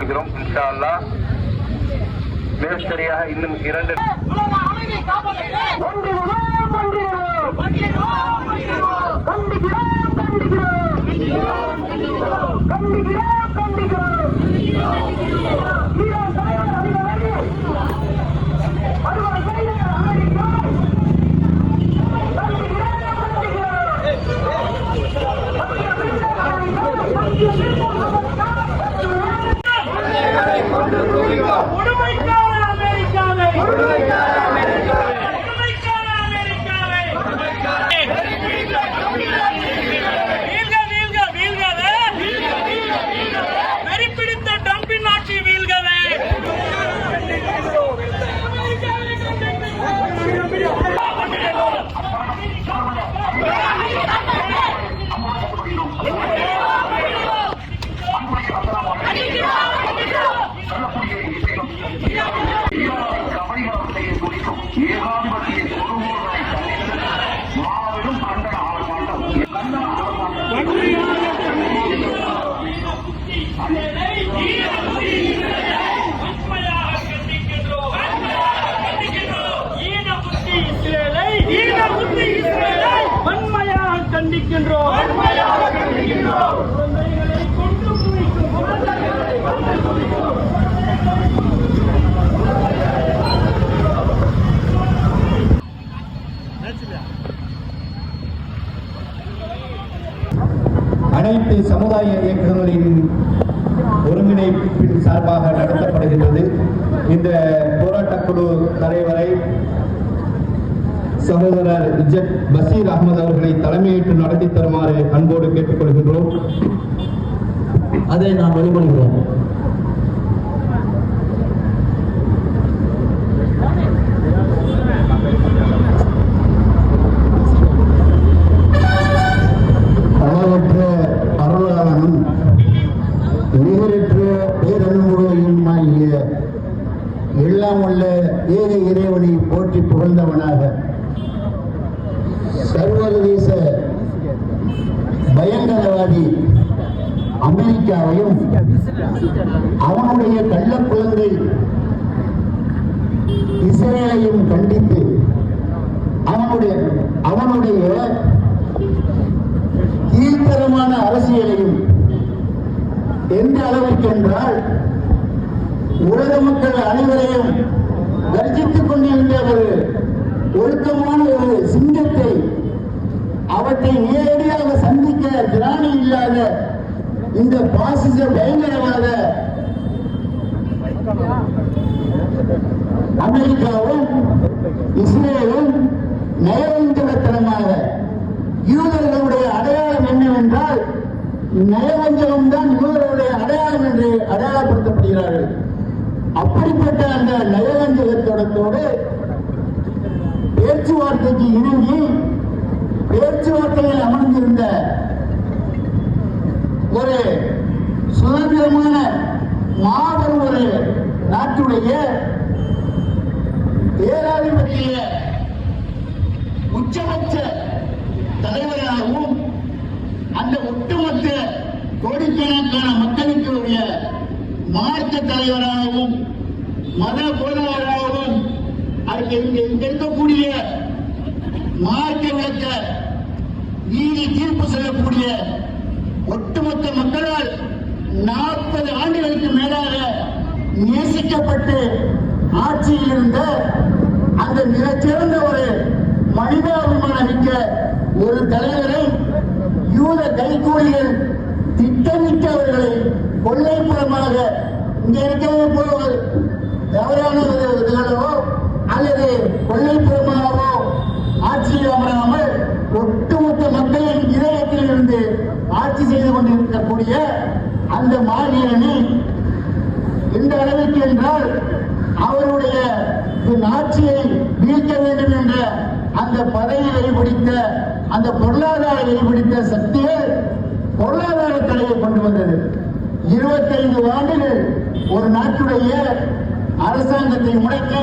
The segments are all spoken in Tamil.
இன்ஷா அல்லாஹ் மிகச்சரியாக இன்னும் 2 அனைத்து சமுதாய இயக்கங்களின் ஒருங்கிணைப்பின் சார்பாக நடத்தப்படுகின்றது. இந்த போராட்டக்குழு தலைவரை சகோதரர் இஜத் பசீர் அகமது அவர்களை தலைமையேற்று நடத்தி தருமாறு அன்போடு கேட்டுக்கொள்கின்றோம். அதை நாம் வழிமொழிகிறோம். எல்லாம் உள்ள ஏக இறைவனை போற்றி புகழ்ந்தவனாக சர்வதேச பயங்கரவாதி அமெரிக்காவையும் அவனுடைய கள்ள குழந்தை இஸ்ரேலையும் கண்டித்து அவனுடைய கீழ்த்தரமான அரசியலையும் எந்த அளவிற்கு என்றால் உலக மக்கள் அனைவரையும் கர்ஜித்துக் கொண்டிருந்த ஒரு ஒழுக்கமான ஒரு சிங்கத்தை அவற்றை நேரடியாக சந்திக்க திராணி இல்லாத இந்த பாசிச பயங்கரவாத அமெரிக்காவும் இஸ்ரேலும் நயவஞ்சகத்தனமாக யூதர்களுடைய அடையாளம் என்னவென்றால் நயவஞ்சகம் தான் யூதர்களுடைய அடையாளம் என்று அடையாளப்படுத்தப்படுகிறார்கள். அப்படிப்பட்ட அந்த நயவஞ்சகத்தோடு பேச்சுவார்த்தைக்கு இணங்கி பேச்சுவார்த்தையில் அமர்ந்திருந்த ஒரு சுதந்திரமான மாபெரும் ஒரு நாட்டுடைய ஏகாதிபத்திய உச்சபட்ச தலைவராகவும் அந்த ஒட்டுமொத்த கோடிக்கணக்கான மக்களுக்கு உரிய மார்க்க தலைவராகவும் மத போதவராகவும் இங்க இருக்கக்கூடிய மார்க்க விளக்க நீதி தீர்ப்பு சொல்லக்கூடிய ஒட்டுமொத்த மக்களால் 40 ஆண்டுகளுக்கு மேலாக நேசிக்கப்பட்டு ஆட்சியில் இருந்த அந்த மிகச்சிறந்த ஒரு மனிதாபிமானமிக்க ஒரு தலைவரை யூத கைகூலிகள் திட்டமிட்டவர்களை கொள்ளைப்புறமாக இங்க இருக்கவே போவது தவறானவோ அல்லது கொள்ளைப்புறமாகவோ ஆட்சியில் அமராமல் ஒட்டுமொத்த மக்களின் இதயத்தில் இருந்து ஆட்சி செய்து கொண்டிருக்கக்கூடிய அந்த மாவீரனை எந்த அளவிற்கு என்றால் அவருடைய ஆட்சியை வீழ்த்த வேண்டும் என்ற அந்த பதவி வெளிப்பிடித்த அந்த பொருளாதார வெளிப்பிடித்த சக்திகள் பொருளாதார தடையை கொண்டு வந்தது. 25 ஆண்டுகள் ஒரு நாட்டுடைய அரசாங்கத்தை முடக்கி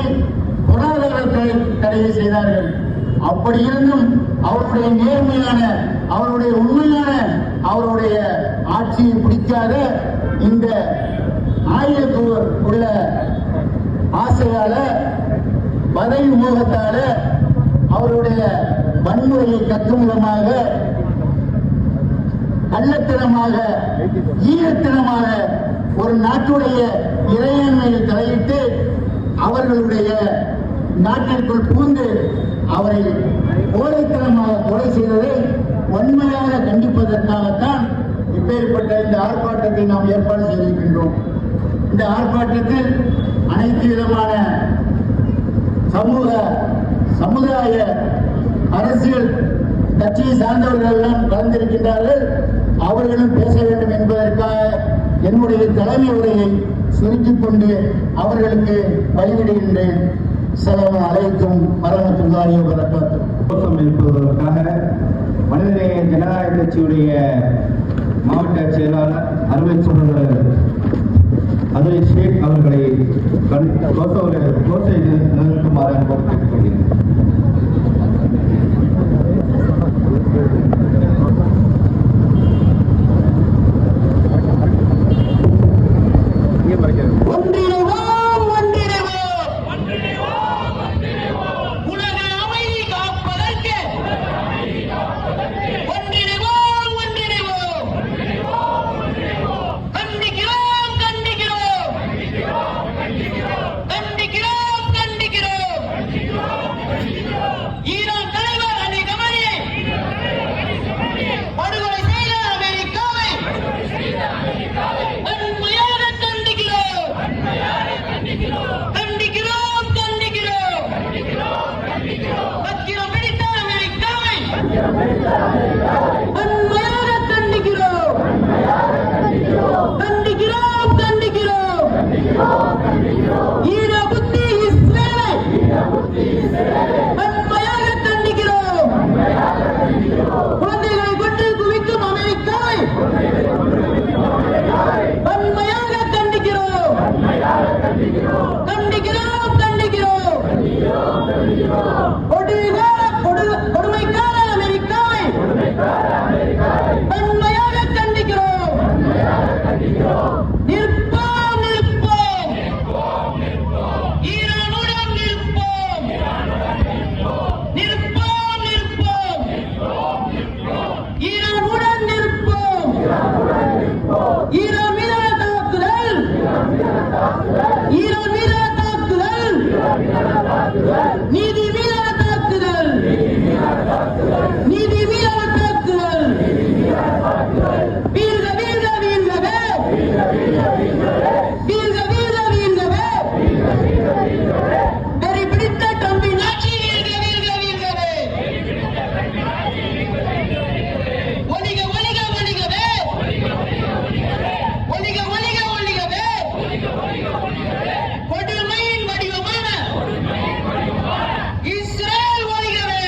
பொருளாதார தடையை செய்தார்கள். அப்படி இருந்தும் அவருடைய நேர்மையான அவருடைய உண்மையான அவருடைய ஆட்சியை பிடிக்காத இந்த ஆயுளுக்கு உள்ள ஆசையால பதவி மோகத்தால அவருடைய வன்முறையை கற்றும் மூலமாக கள்ளத்தனமாக ஈரத்தனமாக ஒரு நாட்டுடைய இறையாண்மையை தலையிட்டு அவர்களுடைய நாட்டிற்குள் புகுந்து அவரை கோழைத்தனமாக கொலை செய்ததை வன்மையாக கண்டிப்பதற்காகத்தான் இப்பேற்பட்ட இந்த ஆர்ப்பாட்டத்தை நாம் ஏற்பாடு செய்திருக்கின்றோம். இந்த ஆர்ப்பாட்டத்தில் அனைத்து விதமான சமுதாய அரசியல் கட்சியை சார்ந்தவர்கள் எல்லாம் கலந்திருக்கின்றார்கள். அவர்களும் பேச வேண்டும் என்பதற்காக என்னுடைய தலைமை உரையை சுருக்கிக் கொண்டு அவர்களுக்கு வழிவிடுகின்றேன். அஸ்ஸலாமு அலைக்கும் வரஹ்மத்துல்லாஹி வபரகாத்துஹு. கோஷம் எழுப்புவதற்காக மனிதநேய ஜனநாயக கட்சியுடைய மாவட்ட செயலாளர் அருமை சகோதரர் அதுரை ஷேக் அவர்களை கோஷை நிறுத்துமாறு கேட்டுக்கொள்கிறேன். குழந்தைகளை கொண்டு குவிக்கும் அமெரிக்காவை வன்மையாக கண்டிக்கிறோம். கொடுமைக்கார அமெரிக்காவை வன்மையாக கண்டிக்கிறோம். நிற்போம் ஈரானுடன் நிற்போம். ஈரானுடன் நிற்போம். ஈரான் மீதான தாக்குதல் நீதி மீதான தாக்குதல் வீழ்க வீழ்கவே வெறி பிடித்த ட்ரம்பின் ஆட்சி வீழ்கவே ஒழிகவே கொடுமையின் வடிவமான இஸ்ரேல் ஒழிகவே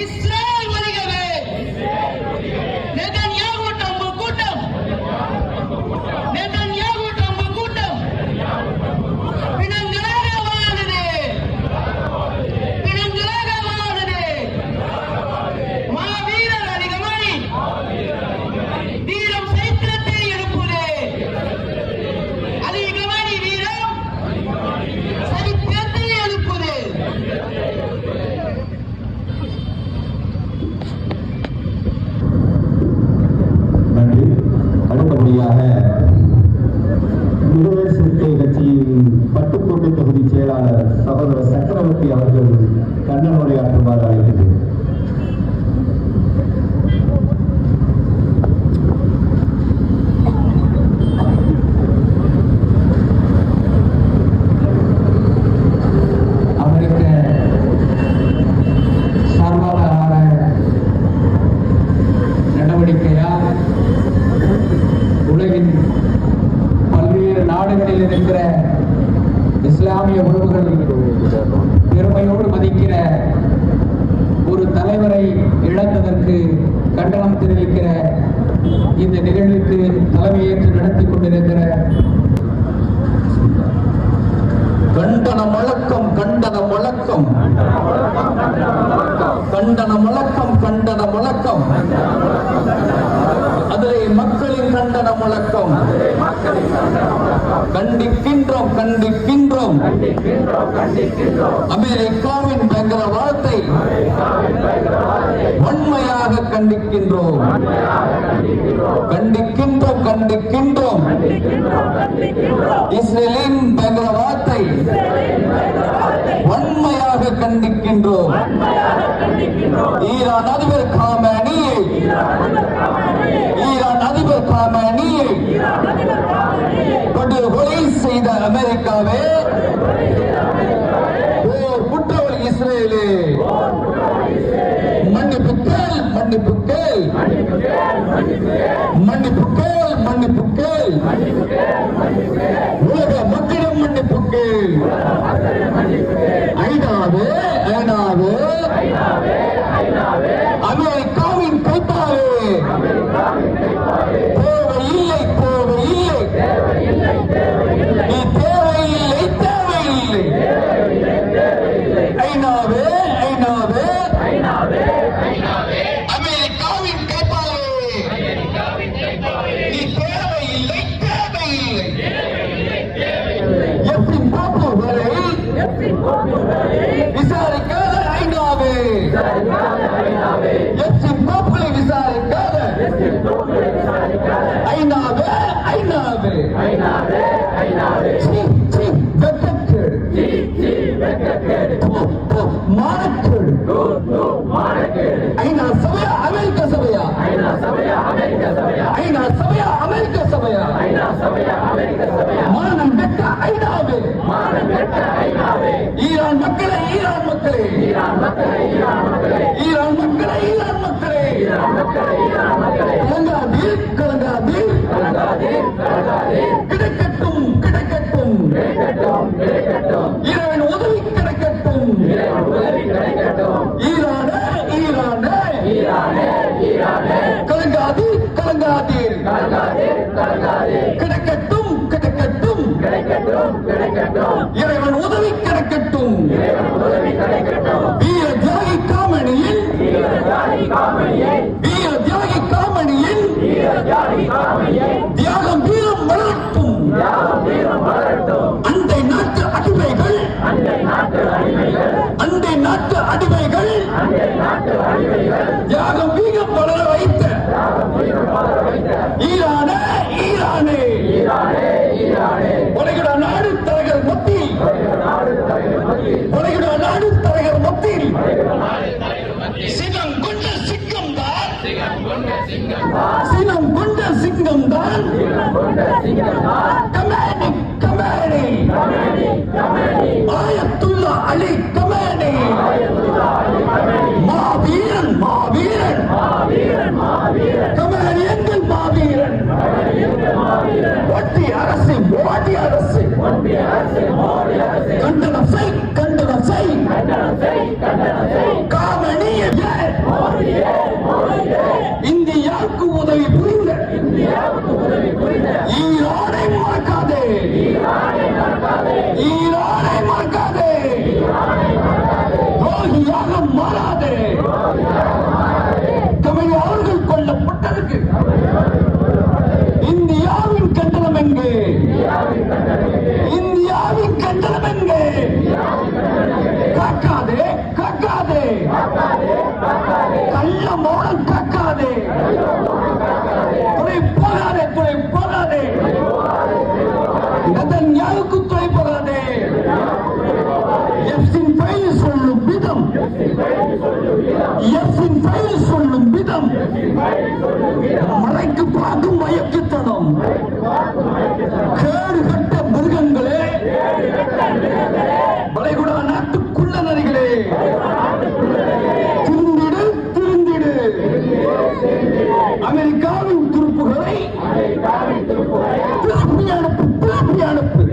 இஸ்ரேல் ஒழிகவே நெதன்யாகு ட்ரம்ப் கூட்டம் பிணங்களாக வாழுது. மாவீரர் அதிகமணி வீரம் சரித்திரத்தை எழுப்புது. அதிகமணி வீரம் சரித்திரத்தை எழுப்புது. நன்றி. அடுத்தபடியாக விடுதலை சிறுத்தை கட்சியின் பட்டுக்கோட்டை தொகுதி செயலாளர் சகோதரர் சக்கரவர்த்தி அவர்கள் கண்டன உரையாற்றுமாறு அழைக்கிறேன். அமெரிக்க சர்வாதார நடவடிக்கையால் உலகின் பல்வேறு நாடுகளில் இருக்கிற இஸ்லாமிய உறவுகள் பெருமையோடு மதிக்கிற ஒரு தலைவரை இழந்ததற்கு கண்டனம் தெரிவிக்கிற இந்த நிகழ்வுக்கு தலைமையேற்று நடத்தி கொண்டிருக்கிற கண்டன முழக்கம் கண்டன முழக்கம் கண்டன முழக்கம் கண்டன முழக்கம் அதிலே மக்களின் கண்டன முழக்கம் கண்டிக்கின்றோம் கண்டிக்கின்றோம் அமெரிக்காவின் பயங்கரவாதத்தை வன்மையாக கண்டிக்கின்றோம் கண்டிக்கின்றோம் கண்டிக்கின்றோம் இஸ்ரேலின் பயங்கரவாதத்தை வன்மையாக கண்டிக்கின்றோம் ஈரான் அதிபர் காமேனியை படுகொலை செய்த அமெரிக்காவே ஓர் குற்றவாளி இஸ்ரேலே மன்னிப்பு கேள் மன்னிப்பு கேள் மன்னிப்பு கேள் மன்னிப்பு கேள் உலக மக்களிடம் மன்னிப்பு கேள் ஐநாவே ஐநாவே அமெரிக்காவின் கைப்பாவே தேவையில்லை தேவையில்லை நீ தேவையில்லை தேவையில்லை ஐநாவே ஐநாவே அமெரிக்காவின் கைப்பாவே நீ தேவையில்லை தேவையில்லை எப்படி பாப்பு வரை விசாரிக்காத ஐநாவே எப்படி பாப்புகளை விசாரிக்காத ஐநாவே ஐநாவே ஐநா சபையா அமெரிக்க சபையா ஐநா சபையா அமெரிக்க சபையா மானம் பெற்ற ஐநாவே ஈரான் மக்களே ஈரான் மக்களே ஈரான் மக்களே ஈரான் மக்களே கலங்காதீர் கலங்காதீர் கிடைக்கட்டும் கிடைக்கட்டும் இறைவன் உதவி கிடைக்கட்டும் ஈரானே ஈரானே கலங்காதீர் கலங்காதீர் கிடைக்கட்டும் கிடைக்கட்டும் இறைவன் உதவி கிடைக்கட்டும் வீர தியாகி காமணியின் வீர தியாகி காமணியின் தியாகம் வீரம் வளரட்டும் அண்டை நாட்டு அடிமைகள் அண்டை நாட்டு அடிமைகள் தியாகம் வீரம் வளர வைத்த ஈரானே ஈரானே வளைகுடா நாடு தலைவர் மத்தியில் வளைகுடா நாடு தலைவர் மத்தியில் சினம் கொண்ட சிங்கம் தான் சினம் கொண்ட சிங்கம் தான் Khamenei Khamenei Ayatullah Ali Khamenei மாவீரன் மாவீரன் கமேனி எங்கள் மாவீரன் ஒட்டி அரசு மோடி அரசு கண்டனம் செய் கண்டனம் செய் காமணியை இந்தியாவுக்கு உதவி புரிந்த ஈரானை மறக்காதே ஈரானை மறக்காதே துரோகியாக மாறாதே தமிழ் அவர்கள் கொல்லப்பட்டதற்கு இந்தியாவின் கண்டனம் எங்கே இந்தியாவின் கண்டனம் எங்கே காக்காதே காக்காதே கள்ள மௌனம் காக்காதே துணை போகாதே துணை போகாதே நெதன்யாவுக்கு துணை போகாதே எஃப்சின் ஃபைல் சொல்லும் விதம் எஃப்சின் ஃபைல் சொல்லும் விதம் மலைக்கு பார்க்கும் மயக்கத்தனம் கேடு கட்ட மிருகங்களே வளைகுடா நாட்டுக்குள்ள நரிகளே திருந்திடு திருந்திடு அமெரிக்காவின் துருப்புகளை திருப்பி அனுப்பு திருப்பி அனுப்பு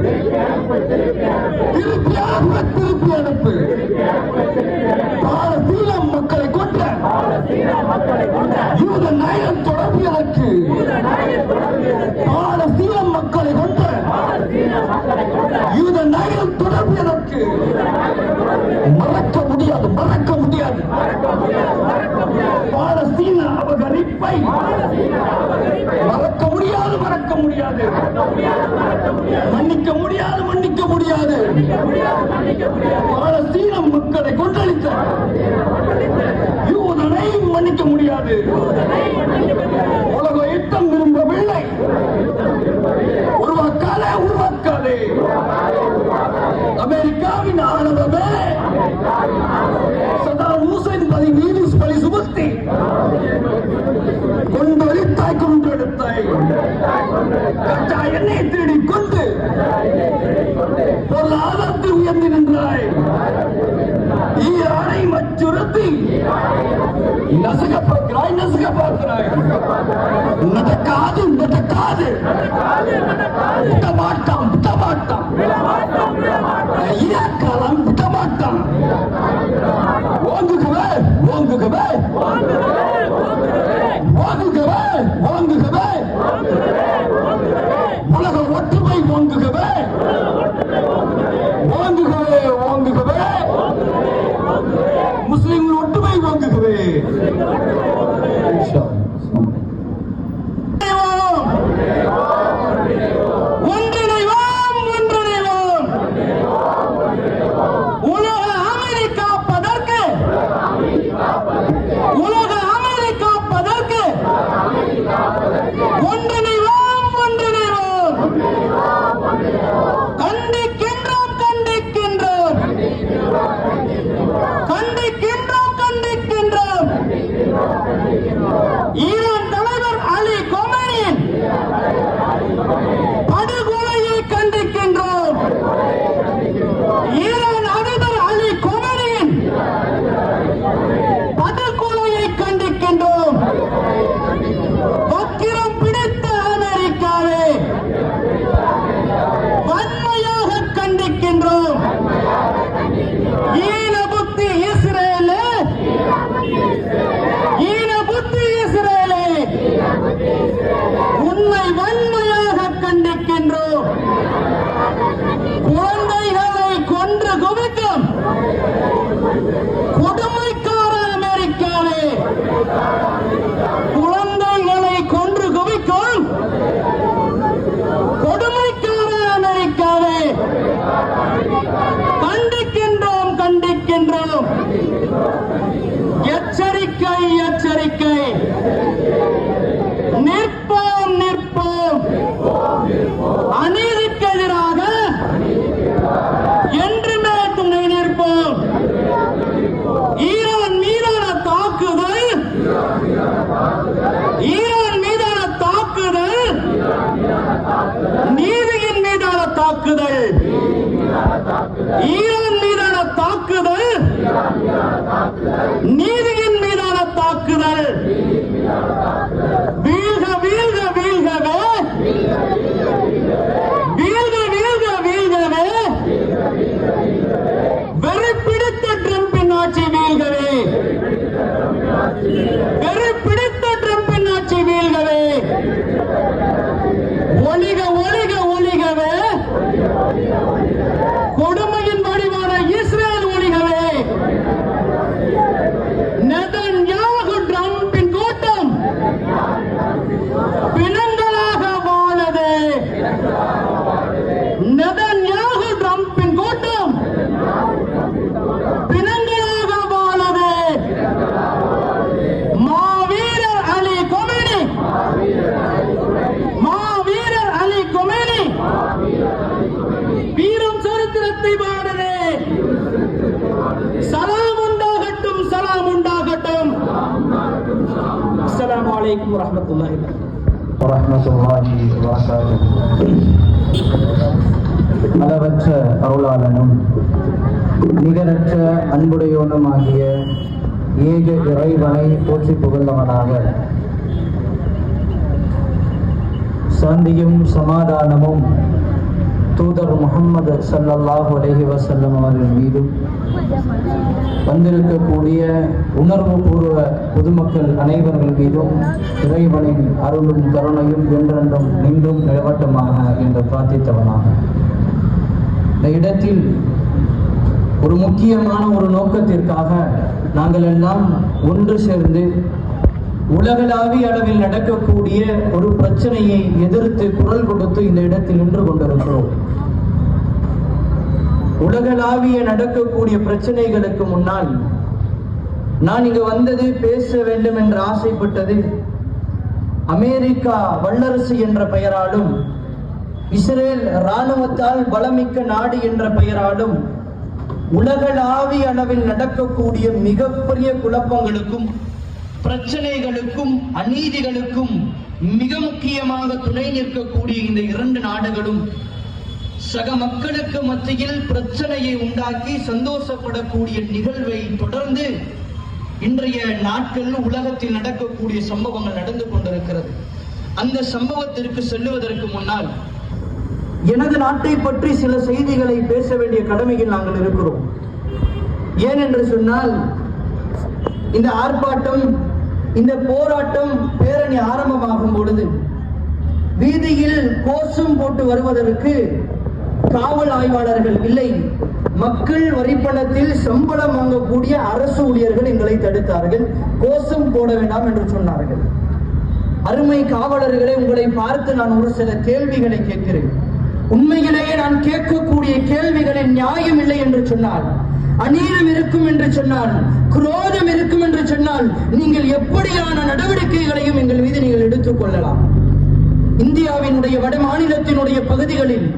திருப்பி அனுப்பு திருப்பி அனுப்பு பாலஸ்தீன மக்களை கொண்ட யூத நாயகம் தொடர்பியதற்கு பாலஸ்தீன மக்கள் முடியாது, மன்னிக்க முடியாது, மன்னிக்க முடியாது. பாலஸ்தீன மக்களை கொன்றளித்த யூதனை மன்னிக்க முடியாது. உலக யுத்தம் விரும்பவில்லை. உருவாக்காதே, உருவாக்காதே. அமெரிக்காவின் ஆணவமே சதாம் ஹுசைன் மீது பழி சுமத்தி கொண்டொழித்தாய், கொண்டெடுத்தாய். கச்சா எண்ணெய் தேடிக் கொண்டு பொருளாதாரத்தில் உயர்ந்து நின்றாய். ஈரானை அச்சுறுத்தி நசுக்கப்படுகிறாய், நசுக்கப்படுகிறாய். நடக்காது, நடக்காது. விடமாட்டான், விடமாட்டான். ஈராக்காலம் விடமாட்டான். ஓங்குகவே, ஓங்குகவே, ஓங்குகவே, ஓங்குகவே. உலக ஒற்றுமை ஓங்குகவே, ஓங்குகவே, ஓங்குகவே. முஸ்லிம்கள் ஒற்றுமை ஓங்குகவே. ஒன்றிணைவோம், ஒன்றிணைவோம். உலக அமைதி காப்பதற்கு, உலக அமைதி காப்பதற்கு ஒன்றிணைவோம், ஒன்றிணைவோம். கண்டிக்கின்றோம், கண்டிக்கின்றோம், கண்டிக்கின்றோம், கண்டிக்கின்றோம். ஈரான் தலைவர் அலி கொமேனியின் படுகொலையை கண்டிக்கின்றோம். ஈரான் அதிபர் அலி கொமேனியின் படுகொலையை கண்டிக்கின்றோம். வக்கிரம் பிடித்த அமெரிக்காவை வன்மையாக கண்டிக்கின்றோம். ஈன புத்தி இஸ்ரேலே, ஈன புத்தி இஸ்ரேலே, உன்னை வன்மையாக கண்டிக்கின்றோம். குழந்தைகளை கொன்று குவிக்கும் கொடுமைக்கார அமெரிக்காவே, குழந்தைகளை கொன்று குவிக்கும் கொடுமைக்கார அமெரிக்காவே, கண்டிக்கின்றோம், கண்டிக்கின்றோம். எச்சரிக்கை, எச்சரிக்கை. நிற்போம், நிற்போம். அநீதிக்கு எதிராக என்றுமே துணை நிற்போம். ஈரான் மீதான தாக்குதல், ஈரான் மீதான தாக்குதல் நீதியின் மீதான தாக்குதல், ஈரான் மீதான தாக்குதல் நீதியின் மீதான தாக்குதல். வீழ்க, வீழ்க, வீழ்கவே, வீழ்க, வீழ்க, வீழ்கவே. வெறி பிடித்த ட்ரம்பின் ஆட்சி வீழ்கவே, வெறி பிடித்த ட்ரம்பின் ஆட்சி வீழ்கவே. ஒளிக, ஒளிக, ஒளிகவே. கொடுமையின் வடிவான இஸ்ரேல் ஒளிகவே. நெதன்யாகு ட்ரம்பின் கூட்டம் பிணங்களாக வாழது. நெதன்யாகு ட்ரம்பின் கூட்டம் பிணங்களாக வாழது. மாவீரர் அலி கொமேனி, மாவீரர் அலி கொமேனி வீரம் சரித்திரத்தை பாடுது. சலாம் உண்டாகட்டும், சலாம் உண்டாகட்டும். அஸ்ஸலாமு அலைக்கும் வரஹ்மத்துல்லாஹி வரஹ்மத்துல்லாஹி வபரகாத்துஹு. அளவற்ற அருளாளனும் நிகரற்ற அன்புடையோனுமாகிய ஏக இறைவனை போற்றி புகழ்ந்தவனாக சாந்தியும் சமாதானமும் தூதர் முஹம்மது ஸல்லல்லாஹு அலைஹி வஸல்லம் அவர்கள் மீதும் வந்திருக்கக்கூடிய உணர்வு பூர்வ பொதுமக்கள் அனைவர்கள் மீதும் இறைவனின் அருளும் கருணையும் என்றென்றும் மீண்டும் நிலவட்டமாக என்று பிரார்த்தித்தவனாக இந்த இடத்தில் ஒரு முக்கியமான ஒரு நோக்கத்திற்காக நாங்கள் எல்லாம் ஒன்று சேர்ந்து உலகளாவிய அளவில் நடக்கக்கூடிய ஒரு பிரச்சனையை எதிர்த்து குரல் கொடுத்து இந்த இடத்தில் நின்று கொண்டிருக்கிறோம். உலகளாவிய நடக்கக்கூடிய பிரச்சனைகளுக்கு முன்னால் நான் இங்கு வந்தது பேச வேண்டும் என்று ஆசைப்பட்டது அமெரிக்கா வல்லரசு என்ற பெயராலும் இஸ்ரேல் இராணுவத்தால் பலமிக்க நாடு என்ற பெயராலும் உலகளாவிய அளவில் நடக்கக்கூடிய மிகப்பெரிய குழப்பங்களுக்கும் பிரச்சனைகளுக்கும் அநீதிகளுக்கும் மிக முக்கியமாக துணை நிற்கக்கூடிய இந்த இரண்டு நாடுகளும் சக மக்களுக்கு மத்தியில் பிரச்சனையை உண்டாக்கி சந்தோஷப்படக்கூடிய நிகழ்வை தொடர்ந்து இன்றைய நாட்கள் உலகத்தில் நடக்கக்கூடிய சம்பவங்கள் நடந்து கொண்டிருக்கிறது. அந்த சம்பவத்திற்கு செல்லுவதற்கு முன்னால் எனது நாட்டை பற்றி சில செய்திகளை பேச வேண்டிய கடமையில் நாங்கள் இருக்கிறோம். ஏனென்று சொன்னால் இந்த ஆர்ப்பாட்டம், இந்த போராட்டம், பேரணி ஆரம்பமாகும் பொழுது வீதியில் கோஷம் போட்டு வருவதற்கு காவல் ஆய்வாளர்கள் இல்லை, மக்கள் வரிப்பணத்தில் சம்பளம் வாங்கக்கூடிய அரசு ஊழியர்கள் எங்களை தடுத்தார்கள். கோஷம் போட வேண்டாம் என்று சொன்னார்கள். அருமை காவலர்களை, உங்களை பார்த்து நான் ஒரு சில கேள்விகளை கேட்கிறேன். உண்மையிலேயே நான் கேட்கக்கூடிய கேள்விகளில் நியாயம் இல்லை என்று சொன்னால், அநீதம் இருக்கும் என்று சொன்னால், குரோதம் இருக்கும் என்று சொன்னால், நீங்கள் எப்படியான நடவடிக்கைகளையும் எங்கள் மீது நீங்கள் எடுத்துக் கொள்ளலாம். இந்தியாவினுடைய வட மாநிலத்தினுடைய பகுதிகளில்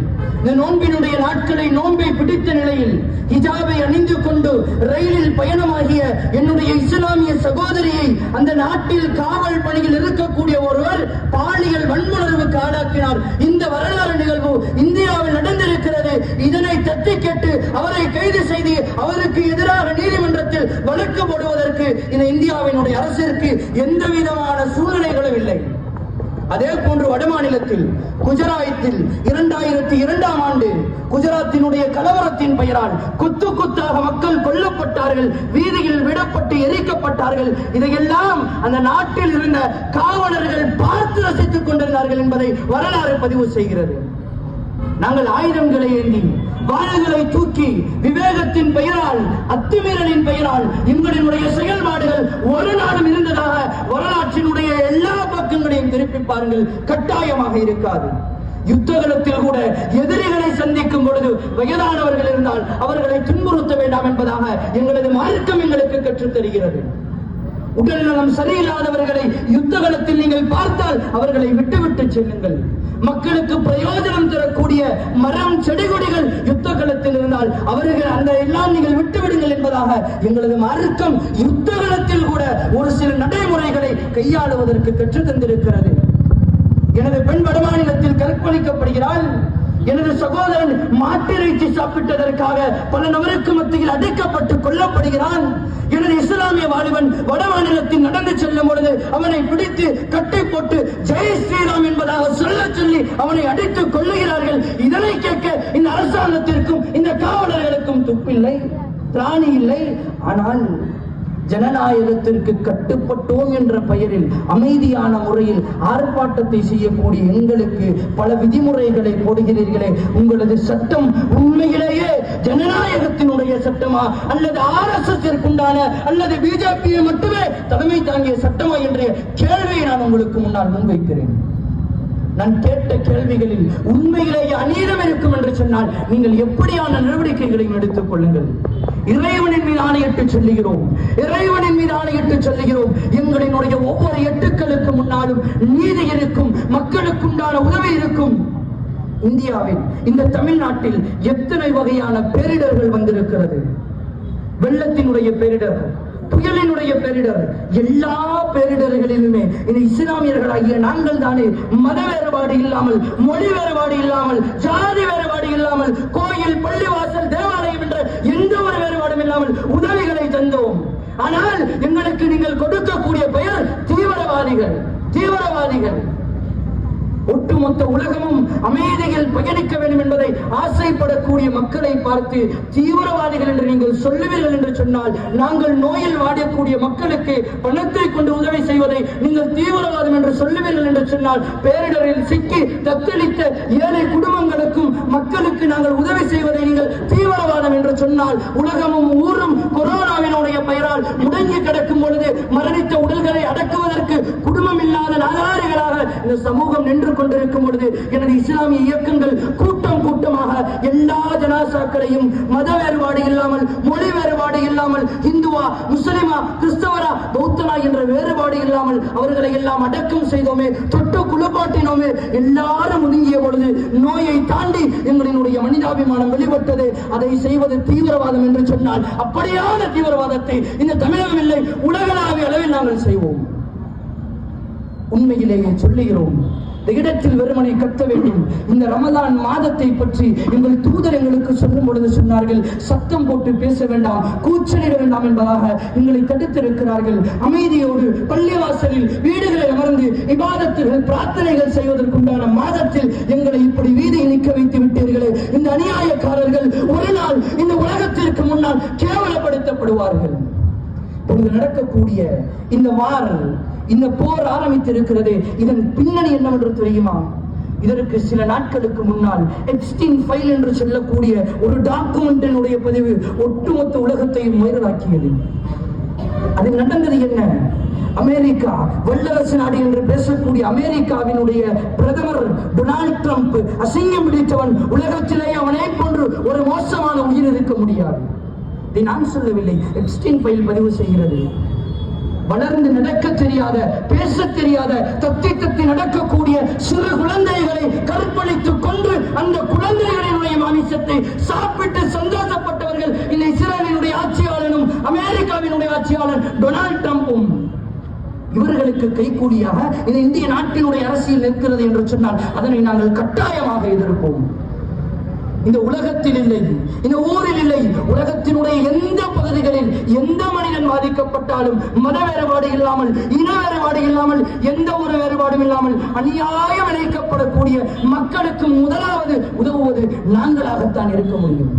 இந்த நோன்பினுடைய நாட்களை நோன்பை பிடித்த நிலையில் ஹிஜாபை அணிந்து கொண்டு ரயிலில் பயணமாகிய என்னுடைய இஸ்லாமிய சகோதரியை அந்த நாட்டில் காவல் பணியில் இருக்கக்கூடிய ஒருவர் பாலியல் வன்முணர்வுக்கு ஆளாக்கினார். இந்த வரலாறு நிகழ்வு இந்தியாவில் நடந்திருக்கிறது. இதனை தட்டி கேட்டு அவரை கைது செய்து அவருக்கு எதிராக நீதிமன்றத்தில் வழக்கு போடுவதற்கு இந்த இந்தியாவினுடைய அரசிற்கு எந்த விதமான சூழ்நிலைகளும் இல்லை. அதே போன்று வடமாநிலத்தில் குஜராத்தில் 2002ஆம் ஆண்டு குஜராத்தினுடைய கலவரத்தின் பெயரால் கொத்து கொத்தாக மக்கள் கொல்லப்பட்டார்கள், வீதியில் விடப்பட்டு எரிக்கப்பட்டார்கள். இதையெல்லாம் அந்த நாட்டில் இருந்த காவலர்கள் பார்த்து ரசித்துக் கொண்டிருந்தார்கள் என்பதை வரலாறு பதிவு செய்கிறது. நாங்கள் ஆயுதங்களை ஏந்தி வாள்களை தூக்கி விவேகத்தின் பெயரால், அத்துமீறலின் பெயரால் எங்களினுடைய செயல்பாடுகள் ஒரு நாளும் இருந்ததாக வரலாற்றினுடைய எல்லா பக்கங்களையும் திருப்பி பாருங்கள், கட்டாயமாக இருக்காது. யுத்தகலத்தில் கூட எதிரிகளை சந்திக்கும் பொழுது வயதானவர்கள் இருந்தால் அவர்களை துன்புறுத்த வேண்டாம் என்பதாக எங்களது மார்க்கம் எங்களுக்கு கற்றுத் தருகிறது. உடல் நலம் சரியில்லாதவர்களை யுத்தகலத்தில் நீங்கள் பார்த்தால் அவர்களை விட்டுவிட்டு செல்லுங்கள். மக்களுக்கு பிரயோஜனம் தரக்கூடிய மரம் செடி கொடிகள் யுத்த களத்தில் இருந்தால் அவர்கள் அந்த எல்லாம் நீங்கள் விட்டுவிடுங்கள் என்பதாக எங்களது மார்க்கம் யுத்த களத்தில் கூட ஒரு சில நடைமுறைகளை கையாளுவதற்கு கற்றுத் தந்திருக்கிறது. எனது பெண் வடமாநிலத்தில் கற்பழிக்கப்படுகிறாள். எனது சகோதரன் மாட்டிறைச்சி சாப்பிட்டதற்காக பல நபருக்கு மத்தியில் அடைக்கப்பட்டு கொல்லப்படுகிறான். எனது இஸ்லாமிய வாலிபன் வட மாநிலத்தில் நடந்து செல்லும் பொழுது அவனை பிடித்து கட்டை போட்டு ஜெய் ஸ்ரீராம் என்பதாக சொல்ல சொல்லி அவனை அடித்து கொள்ளுகிறார்கள். இதனை கேட்க இந்த அரசாங்கத்திற்கும் இந்த காவலர்களுக்கும் துப்பில்லை, திராணி இல்லை. ஆனால் ஜனநாயகத்திற்கு கட்டுப்பட்டோம் என்ற பெயரில் அமைதியான முறையில் ஆர்ப்பாட்டத்தை செய்யக்கூடிய எங்களுக்கு பல விதிமுறைகளை போடுகிறீர்களே, உங்களது சட்டம் உண்மையிலேயே ஜனநாயகத்தினுடைய சட்டமா அல்லது RSS உண்டான அல்லது பிஜேபியை மட்டுமே தலைமை தாங்கிய சட்டமா என்ற கேள்வியை நான் உங்களுக்கு முன்னால் முன்வைக்கிறேன். நான் கேட்ட கேள்விகளில் உண்மையிலேயே அநீதம் இருக்கும் என்று சொன்னால் நீங்கள் எப்படியான நடவடிக்கைகளையும் எடுத்துக் கொள்ளுங்கள். இறைவனின் மீது ஆணையிட்டு சொல்லுகிறோம், இறைவனின் மீது ஆணையிட்டு சொல்லுகிறோம். எங்களினுடைய ஒவ்வொரு எட்டுக்களுக்கு முன்னாலும் நீதி இருக்கும், மக்களுக்கு உண்டான உதவி இருக்கும். இந்தியாவில் இந்த தமிழ்நாட்டில் எத்தனை வகையான பேரிடர்கள் வந்திருக்கிறது. வெள்ளத்தினுடைய பேரிடர், புயலினுடைய பேரிடர், எல்லா பேரிடர்களிலுமே இந்த இஸ்லாமியர்களாகிய நாங்கள் தானே மத வேறுபாடு இல்லாமல், மொழி வேறுபாடு இல்லாமல், ஜாதி வேறுபாடு இல்லாமல், கோயில் பள்ளிவாசல் தேவாலயம் என்ற எந்த ஒரு வேறுபாடும் இல்லாமல் உதவிகளை தந்தோம். ஆனால் எங்களுக்கு நீங்கள் கொடுக்கக்கூடிய பெயர் தீவிரவாதிகள். தீவிரவாதிகள் ஒட்டு ஒட்டுமொத்த உலகமும் அமைதியில் பயணிக்க வேண்டும் என்பதை ஆசைப்படக்கூடிய மக்களை பார்த்து தீவிரவாதிகள் என்று நீங்கள் சொல்லுவீர்கள் என்று சொன்னால், நாங்கள் நோயில் வாடக்கூடிய மக்களுக்கு பணத்தை கொண்டு உதவி செய்வதை நீங்கள் தீவிரவாதம் என்று சொல்லுவீர்கள் என்று சொன்னால், பேரிடரில் சிக்கி தத்தளித்த ஏழை குடும்பங்களுக்கும் மக்களுக்கு நாங்கள் உதவி செய்வதை நீங்கள் தீவிரவாதம் என்று சொன்னால், உலகமும் ஊரும் கொரோனாவினுடைய பெயரால் முடங்கி கிடக்கும் பொழுது மரணித்த உடல்களை அடக்குவதற்கு குடும்பம் இல்லாத நாதாரிகளாக இந்த சமூகம் நின்று கொண்டிருக்கும் பொழுது எனது இஸ்லாமிய இயக்கங்கள் கூட்டம் கூட்டமாக எல்லா ஜனாசாக்களையும் மத வேறுபாடு இல்லாமல், மொழி வேறுபாடு இல்லாமல், இந்துவா முஸ்லிமா கிறிஸ்தவரா பௌத்தனா என்ற வேறுபாடு இல்லாமல் அவர்களை எல்லாம் அடக்கம் செய்தோமே, தொட்டு குளிப்பாட்டினோமே. எல்லாரும் ஒதுங்கிய பொழுது நோயை தாண்டி எங்களினுடைய மனிதாபிமானம் வெளிப்பட்டது. அதை செய்வது தீவிரவாதம் என்று சொன்னால், அப்படியான தீவிரவாதத்தை இந்த தமிழகம் இல்லை உலகளாவிய அளவில் நாங்கள் செய்வோம். உண்மையிலேயே சொல்லுகிறோம், இந்த இடத்தில் வெறுமனை கத்த வேண்டும். இந்த ரமலான் மாதத்தை பற்றி எங்கள் தூதர் எங்களுக்கு சொல்லும் பொழுது சொன்னார்கள், சத்தம் போட்டு பேச வேண்டாம், கூச்சலிட வேண்டாம் என்பதாக எங்களை தடுத்திருக்கிறார்கள். அமைதியோடு பள்ளிவாசலில் வீடுகளில் அமர்ந்து இபாதத்துகள் பிரார்த்தனைகள் செய்வதற்குண்டான மாதத்தில் எங்களை இப்படி வீதியை நிற்க வைத்து விட்டீர்களே. இந்த அநியாயக்காரர்கள் ஒரு நாள் இந்த உலகத்திற்கு முன்னால் கேவலப்படுத்தப்படுவார்கள். இப்பொழுது நடக்கக்கூடிய இந்த வார், இந்த போர் ஆரம்பித்திருக்கிறது. இதன் பின்னணி என்னவென்று தெரியுமா? இதற்கு சில நாட்களுக்கு முன்னால் எப்ஸ்டீன் ஃபைல் என்று சொல்லக்கூடிய ஒரு டாக்குமெண்டினுடைய பதிவு ஒட்டுமொத்த உலகத்தையும் வைரலாக்கியது. அதில் நடந்தது என்ன? அமெரிக்கா வல்லரசு நாடு என்று பேசக்கூடிய அமெரிக்காவினுடைய பிரதமர் டொனால்ட் ட்ரம்ப் அசிங்கம் பிடித்தவன். உலகத்திலேயே அவனை போன்று ஒரு மோசமான உயிர் இருக்க முடியாது. இதை நான் சொல்லவில்லை, எப்ஸ்டீன் ஃபைல் பதிவு செய்கிறது. வளர்ந்து நடக்க தெரியாத, பேச தெரியாத, தத்தி தத்தி நடக்கக்கூடிய சிறு குழந்தைகளை கற்பழித்துக் கொண்டு அந்த குழந்தைகளினுடைய மாமிசத்தை சாப்பிட்டு சந்தோஷப்பட்டவர்கள் இந்த இஸ்ரேலினுடைய ஆட்சியாளனும் அமெரிக்காவினுடைய ஆட்சியாளர் டொனால்ட் ட்ரம்பும். இவர்களுக்கு கைகூலியாக இந்த இந்திய நாட்டினுடைய அரசியல் நிற்கிறது என்று சொன்னால் அதனை நாங்கள் கட்டாயமாக எதிர்ப்போம். இந்த உலகத்தில் இல்லை, இந்த ஊரில் இல்லை, உலகத்தினுடைய எந்த பகுதிகளில் எந்த மனிதன் பாதிக்கப்பட்டாலும் மத வேறுபாடு இல்லாமல், இன வேறுபாடு இல்லாமல், எந்த ஒரு வேறுபாடும் இல்லாமல் அநியாயம் இழைக்கப்படக்கூடிய மக்களுக்கு முதலாவது உதவுவது நாங்களாகத்தான் இருக்க முடியும்.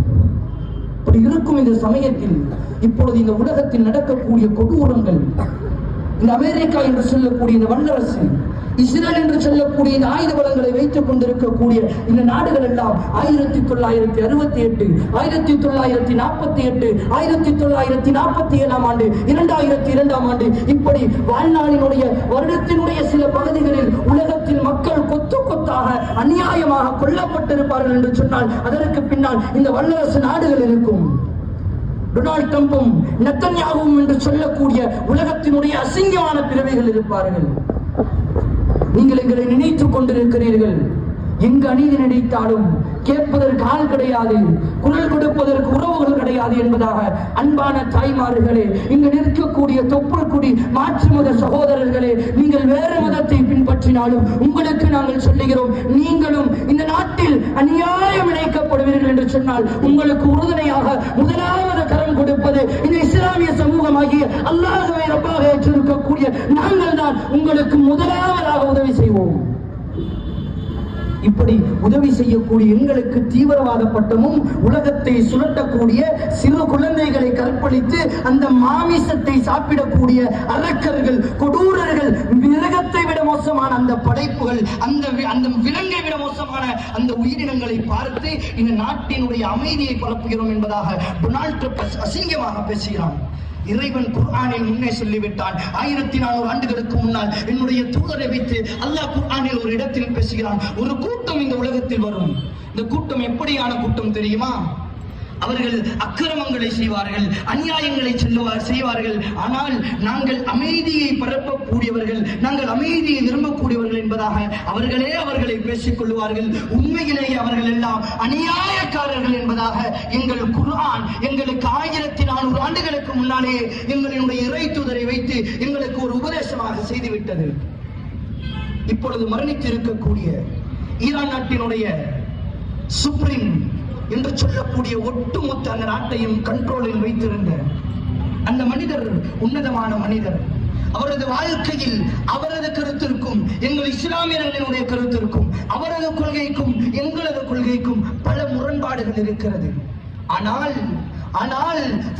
அப்படி இருக்கும் இந்த சமயத்தில் இப்பொழுது இந்த உலகத்தில் நடக்கக்கூடிய கொடூரங்கள், இந்த அமெரிக்கா என்று சொல்லக்கூடிய இந்த வல்லரசு, இஸ்ரேல் என்று சொல்லக்கூடிய இந்த ஆயுத பலங்களை வைத்துக் கொண்டிருக்கக்கூடிய இந்த நாடுகள் எல்லாம் 1968, 1948, 1947 ஆண்டு, 2002 ஆண்டு இப்படி வாழ்நாளினுடைய வருடத்தினுடைய சில பகுதிகளில் உலகத்தில் மக்கள் கொத்து கொத்தாக அநியாயமாக கொல்லப்பட்டிருப்பார்கள் என்று சொன்னால் அதற்கு பின்னால் இந்த வல்லரசு நாடுகள் இருக்கும். டொனால்ட் ட்ரம்பும் நெத்தன்யாவும் என்று சொல்லக்கூடிய உலகத்தினுடைய அசிங்கமான பிறவைகள் இருப்பார்கள். நீங்கள் எங்களை நினைத்துக் கொண்டிருக்கிறீர்கள். எங்கு அநீதி நினைத்தாலும் கேட்பதற்கு ஆள் கிடையாது, குரல் கொடுப்பதற்கு உறவுகள் கிடையாது என்பதாக அன்பான தாய்மார்களே, இங்கு நிற்கக்கூடிய தொப்புள்குடி மாற்று மத சகோதரர்களே, நீங்கள் வேறு மதத்தை பின்பற்றினாலும் உங்களுக்கு நாங்கள் சொல்லுகிறோம், நீங்களும் இந்த நாட்டில் அநியாயம் இணைக்கப்படுவீர்கள் என்று சொன்னால் உங்களுக்கு உறுதுணையாக முதலாவது கரம் கொடுப்பது இந்த இஸ்லாமிய சமூகமாகிய அல்லாஹ்வை ரப்பாக ஏற்றிருக்கக்கூடிய நாங்கள் தான் உங்களுக்கு முதலாவதாக உதவி செய்வோம். இப்படி உதவி செய்யக்கூடிய எங்களுக்கு தீவிரவாத பட்டமும், உலகத்தை சுழட்டக்கூடிய சிறு குழந்தைகளை கற்பழித்து அந்த மாமிசத்தை சாப்பிடக்கூடிய அரக்கர்கள், கொடூரர்கள், மிருகத்தை விட மோசமான அந்த படைப்புகள், அந்த விலங்கை விட மோசமான அந்த உயிரினங்களை பார்த்து இந்த நாட்டினுடைய அமைதியை பரப்புகிறோம் என்பதாக டொனால்ட் ட்ரம்ப் அசிங்கமாக பேசுகிறான். இறைவன் குர்ஆனில் முன்னே சொல்லிவிட்டான். 1400 ஆண்டுகளுக்கு முன்னால் என்னுடைய தூதரை வைத்து அல்லாஹ் குர்ஆனில் ஒரு இடத்தில் பேசுகிறான். ஒரு கூட்டம் இந்த உலகத்தில் வரும். இந்த கூட்டம் எப்படியான கூட்டம் தெரியுமா? அவர்கள் அக்கிரமங்களை செய்வார்கள், அநியாயங்களை செய்வார்கள். ஆனால் நாங்கள் அமைதியை பரப்பக்கூடியவர்கள், நாங்கள் அமைதியை விரும்பக்கூடியவர்கள் என்பதாக அவர்களை பேசிக் கொள்வார்கள். உண்மையிலேயே அவர்கள் எல்லாம் அநியாயக்காரர்கள் என்பதாக எங்கள் குர்ஆன் எங்களுக்கு 1400 ஆண்டுகளுக்கு முன்னாலே எங்களுடைய இறை தூதரை வைத்து எங்களுக்கு ஒரு உபதேசமாக செய்துவிட்டது. இப்பொழுது மரணித்து இருக்கக்கூடிய ஈரான் நாட்டினுடைய சுப்ரீம் என்று சொல்லக்கூடிய ஒட்டுமொத்த அந்த நாட்டையும் கண்ட்ரோலில் வைத்திருந்த அந்த மனிதர் உன்னதமான மனிதர். அவரது வாழ்க்கையில் அவரது கருத்திற்கும் எங்கள் இஸ்லாமியர்களினுடைய கருத்திற்கும் அவரது கொள்கைக்கும் எங்களது கொள்கைக்கும் பல முரண்பாடுகள் இருக்கிறது. ஆனால்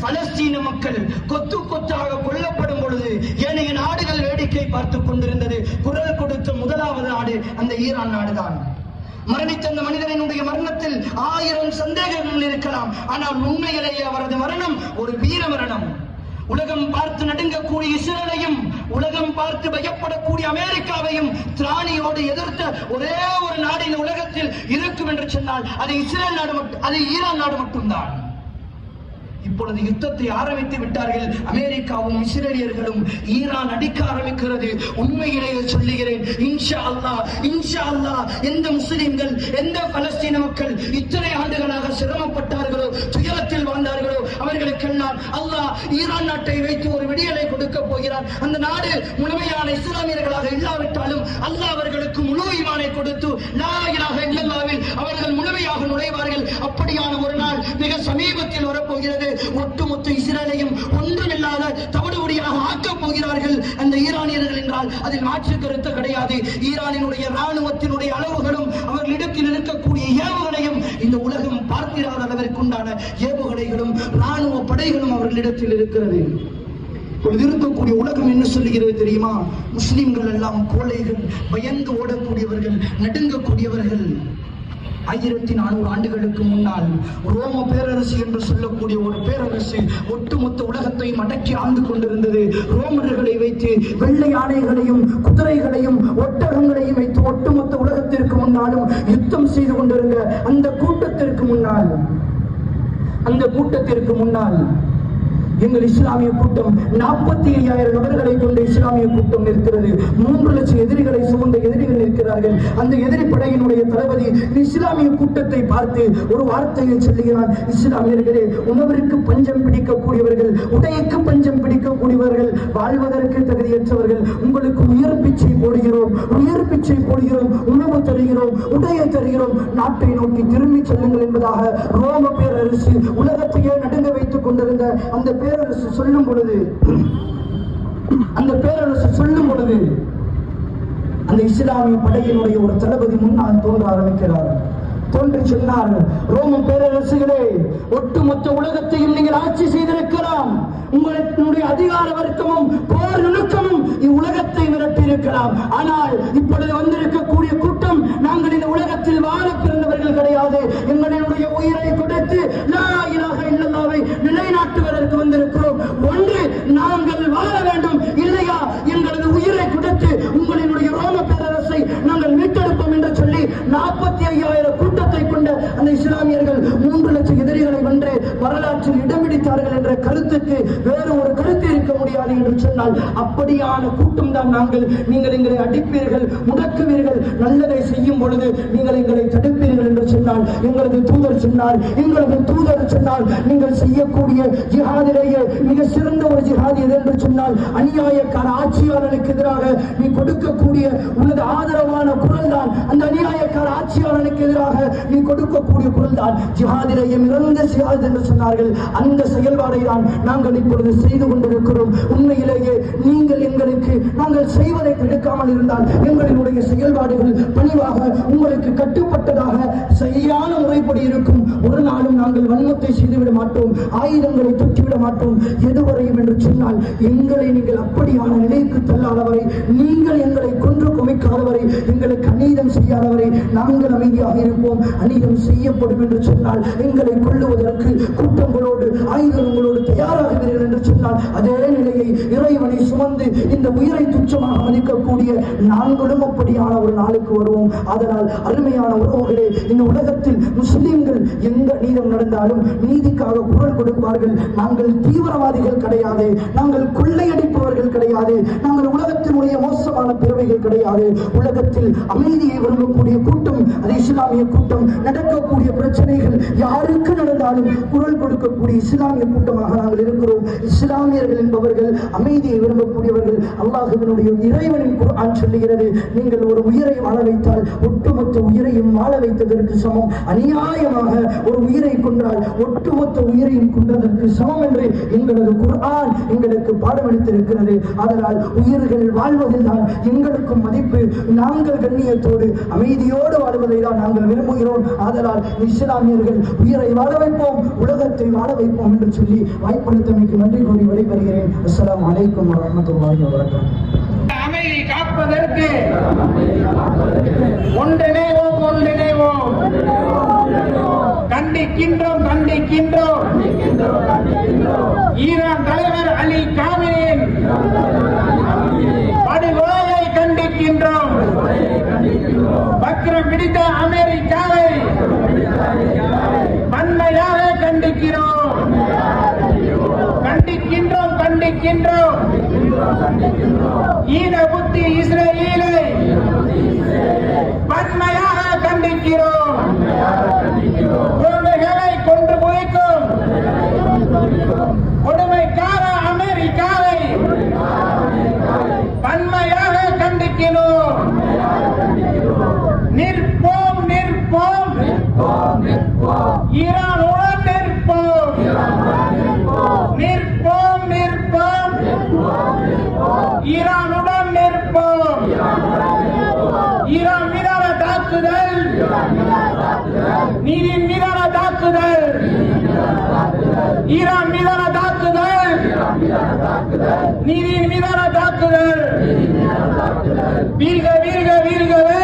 பலஸ்தீன மக்கள் கொத்து கொத்தாக கொல்லப்படும் பொழுது ஏனைய நாடுகள் வேடிக்கை பார்த்துக் கொண்டிருந்தது. குரல் கொடுத்த முதலாவது நாடு அந்த ஈரான் நாடுதான். மரணித்த அந்த மனிதனுடைய மரணத்தில் 1000 சந்தேகங்கள் இருக்கலாம். ஆனால் உண்மையிலேயே அவரது மரணம் ஒரு வீர மரணம். உலகம் பார்த்து நடுங்கக்கூடிய இஸ்ரேலையும் உலகம் பார்த்து பயப்படக்கூடிய அமெரிக்காவையும் திராணியோடு எதிர்த்த ஒரே ஒரு நாடு இந்த உலகத்தில் இருக்கும் என்று சொன்னால் அது இஸ்ரேல் நாடு, அது ஈரான் நாடு மட்டும்தான். இப்பொழுது யுத்தத்தை ஆரம்பித்து விட்டார்கள். அமெரிக்காவும் இஸ்ரேலியர்களும் ஈரான் அடிக்க ஆரம்பிக்கிறது. உண்மையிலேயே சொல்லுகிறேன், இன்ஷா அல்லாஹ் எந்த முஸ்லிம்கள், எந்த பலஸ்தீன மக்கள் இத்தனை ஆண்டுகளாக சிரமப்பட்டார்களோ, துயரத்தில் வாழ்ந்தார்களோ, அவர்களுக்கெல்லாம் அல்லாஹ் ஈரான் நாட்டை வைத்து ஒரு விடியலை கொடுக்க போகிறார். அந்த நாடு முழுமையான இஸ்லாமியர்களாக இல்லாவிட்டாலும் அல்லாஹ் அவர்களுக்கு முழு ஈமானை கொடுத்து லா இலாஹ இல்லல்லாஹ்வில் அவர்கள் முழுமையாக நுழைவார்கள். அப்படியான ஒரு நாள் மிக சமீபத்தில் வரப்போகிறது. ஒட்டுமொத்த இஸ்ரேலையும் ஒன்றுமில்லாத தவிடுபடியாக ஆக்கப் போகிறார்கள் அந்த ஈரானியர்கள் என்றால் அதில் மாற்று கருத்து கிடையாது. ஈரானினுடைய ராணுவத்தினுடைய அளவுகளும் அவர்களிடத்தில் இருக்கக்கூடிய ஏவுகணையும் இந்த உலகம் பார்த்திராத அளவிற்குண்டான ஏவுகணைகளும் ராணுவ படைகளும் அவர்களிடத்தில் இருக்கிறது. இருக்கக்கூடிய உலகம் என்ன சொல்லுகிறது தெரியுமா? முஸ்லிம்கள் எல்லாம் கோழைகள், பயந்து ஓடக்கூடியவர்கள், நடுங்கக்கூடியவர்கள். 1400 ஆண்டுகளுக்கு முன்னால் ரோம பேரரசு என்று சொல்லக்கூடிய ஒரு பேரரசு ஒட்டுமொத்த உலகத்தையும் அடக்கி ஆண்டு கொண்டிருந்தது. ரோமர்களை வைத்து வெள்ளை யானைகளையும் குதிரைகளையும் ஒட்டகங்களையும் வைத்து ஒட்டுமொத்த உலகத்திற்கு முன்னாலும் யுத்தம் செய்து கொண்டிருந்த அந்த கூட்டத்திற்கு முன்னால் எங்கள் இஸ்லாமிய கூட்டம் 45,000 நபர்களை கொண்ட இஸ்லாமிய கூட்டம் இருக்கிறது. 3 லட்சம் எதிரிகளை சுமந்த எதிரிகள் இருக்கிறார்கள். அந்த எதிரி படையினுடைய தளபதி இஸ்லாமிய கூட்டத்தை பார்த்து ஒரு வார்த்தையை சொல்லுகிறான், இஸ்லாமியர்களே, உணவிற்கு பஞ்சம் பிடிக்கக்கூடியவர்கள், உடைக்கு பஞ்சம் பிடிக்கக்கூடியவர்கள், வாழ்வதற்கு தகுதியற்றவர்கள். உங்களுக்கு உயர் பிச்சை போடுகிறோம், உணவு தருகிறோம், உடையை தருகிறோம், நாட்டை நோக்கி திரும்பி செல்லுங்கள் என்பதாக ரோம பேரரசு உலகத்தையே நடுங்க வைத்துக் கொண்டிருந்த அந்த பேரரசு சொல்லும் பொழுது அந்த இஸ்லாமிய படையினுடைய ஒரு தளபதி முன்னால் தோன்ற ஆரம்பிக்கிறார். தோன்றி சொன்னார், ரோம பேரரசுகளே, ஒட்டுமொத்த உலகத்தையும் நீங்கள் ஆட்சி செய்திருக்கலாம். உங்களுடைய அதிகார வர்க்கமும் போர் நுணுக்கமும் இவ்வுலகத்தை விரட்டி இருக்கலாம். ஆனால் இப்பொழுது வந்திருக்கக்கூடிய கூட்டம் நாங்கள் இந்த உலகத்தில் வாழ பிறந்தவர்கள் கிடையாது. எங்களுடைய உயிரை கொடுத்து லா இலாஹ இல்லல்லாஹ்வை நிலைநாட்டுவதற்கு வந்திருக்கிறோம். ஒன்று நாங்கள் வாழ வேண்டும், இல்லையா எங்களது உயிரை கொடுத்து உங்களுடைய ரோம பேரரசை நாங்கள் மீட்டெடுப்போம் என்று சொல்லி 45,000 கூட்டத்தை கொண்ட அந்த இஸ்லாமியர்கள் 3 லட்சம் எதிரிகளை வென்று வரலாற்றில் இடம் பிடித்தார்கள் என்ற கருத்துக்கு வேறு ஒரு கருத்து இருக்க முடியாது என்று சொன்னால் அப்படியான கூட்டம் தான் நாங்கள். நீங்கள் எங்களை அடிப்பீர்கள், முடக்குவீர்கள், நல்லதை செய்யும் பொழுது நீங்கள் எங்களை தடுப்பீர்கள் என்று சொன்னால் எங்களது தூதர் சொன்னால் நீங்கள் செய்யக்கூடிய ஜிஹாதிலேயே மிக சிறந்த ஒரு ஜிஹாதி எது என்று சொன்னால் அநியாயக்கார ஆட்சியாளனுக்கு எதிராக நீ கொடுக்கக்கூடிய உனது ஆதரவான குரல் தான். அந்த அநியாயக்கார ஆட்சியாளனுக்கு எதிராக நீ கொடுக்கக்கூடிய குரல் தான் ஜிஹாதிலேயே மிகுந்த ஜிஹாத் என்று சொன்னார்கள். அந்த செயல்பாடை தான் நாங்கள் இப்பொழுது செய்து கொண்டிருக்கிறோம். உண்மையிலேயே நீங்கள் எங்களுக்கு நாங்கள் செய்வதை தடுக்காமல் இருந்தால் எங்களுடைய செயல்பாடுகள் பணிவாக உங்களுக்கு கட்டுப்பட்டதாக சரியான முறைப்படி இருக்கும். ஒரு நாளும் நாங்கள் வன்மத்தை செய்துவிட மாட்டோம், ஆயுதங்களை தொட்டுவிட மாட்டோம். எதுவரையும் என்று சொன்னால் எங்களை நீங்கள் அப்படியான நிலைக்கு தள்ளாதவரை, நீங்கள் எங்களை கொன்று குமைக்காதவரை, எங்களுக்கு அநீதம் செய்யாதவரை நாங்கள் அமைதியாக இருப்போம். அநீதம் செய்யப்படும் என்று சொன்னால் எங்களை கொள்ளுவதற்கு கூட்டங்களோடு ஆயுதங்களோடு தயாராகுவீர்கள் என்று சொன்னால் அதே நிலையை இறைவனை சுமந்து இந்த உயிரை துச்சமாக மதிக்கக்கூடிய நாங்களும் அப்படியான ஒரு நாளுக்கு வருவோம். அதனால் அருமையான உறவுகளே, இந்த உலகத்தில் முஸ்லிம்கள் எந்த நீதம் நடந்தாலும் நீதிக்காக குரல் கொடுப்பார்கள். நாங்கள் தீவிரவாதிகள் கிடையாது, நாங்கள் கொள்ளையடிப்பவர்கள் கிடையாது, நாங்கள் உலகத்தினுடைய மோசமான பிறவைகள் கிடையாது. உலகத்தில் அமைதியை விரும்பக்கூடிய கூட்டம் அது இஸ்லாமிய கூட்டம். நடக்கக்கூடிய பிரச்சனைகள் யாருக்கு நடந்தாலும் குரல் கொடுக்கக்கூடிய இஸ்லாமிய கூட்டமாக நாங்கள் இருக்கிறோம். இஸ்லாமியர்கள் என்பவர்கள் அமைதியை விரும்பக்கூடியவர்கள். அல்லாஹ்வினுடைய இறைவனின் குர்ஆன் சொல்லுகிறது, நீங்கள் ஒரு உயிரை வாழ வைத்தால் ஒட்டுமொத்த உயிரையும் வாழ வைத்ததற்கு சமம். அநியாயமாக ஒரு உயிரை கொன்றால் ஒட்டுமொத்த உயிரையும் கொன்றதற்கு சமம் என்று எங்களது குர்ஆன் எங்களுக்கு பாடமெடுத்திருக்கிறது. அதனால் உயிர்கள் வாழ்வதில்தான் எங்களுக்கும் மதிப்பு. நாங்கள் கண்ணியத்தோடு அமைதியோடு வாழ்வதை தான் நாங்கள் விரும்புகிறோம். அதனால் இஸ்லாமியர்கள் உயிரை வாழ வைப்போம், உலகத்தை வாழ வைப்போம் என்று சொல்லி வாய்ப்பளித்தமைக்கு நன்றி கூறி விடைபெறுகிறேன். அஸ்ஸலாமு அலைக்கும் வரஹ்மத்துல்லாஹி வபரகாத்துஹு. அமைதி காப்பதற்கு ஒன்றிணைவோம், ஒன்றிணைவோம். கண்டிக்கின்றோம், கண்டிக்கின்றோம். ஈரான் தலைவர் அலி காமினின் படுகொலையை கண்டிக்கின்றோம். வக்ரம் பிடித்த அமெரிக்காவை வன்மையாக கண்டிக்கிறோம், கண்டிக்கின்றோம், கண்டிக்கின்றோம். ஈன புத்தி இஸ்ரேலை வன்மையாக கண்டிக்கிறோம். குழந்தைகளை கொன்று புதைக்கும் கொடுமைக்கார அமெரிக்காவை வன்மையாக கண்டிக்கிறோம். நிற்போம், நிற்போம். ஈரானுடன் நிற்போம், நிற்போம், நிற்போம். ஈரானுடன் நிற்போம். ஈரான் மீதான தாக்குதல், நீரின் மீதான தாக்குதல், ஈரான் மீதான தாக்குதல், நீரின் மீதான தாக்குதல். வீழ்க, வீழ்க, வீழ்கவே.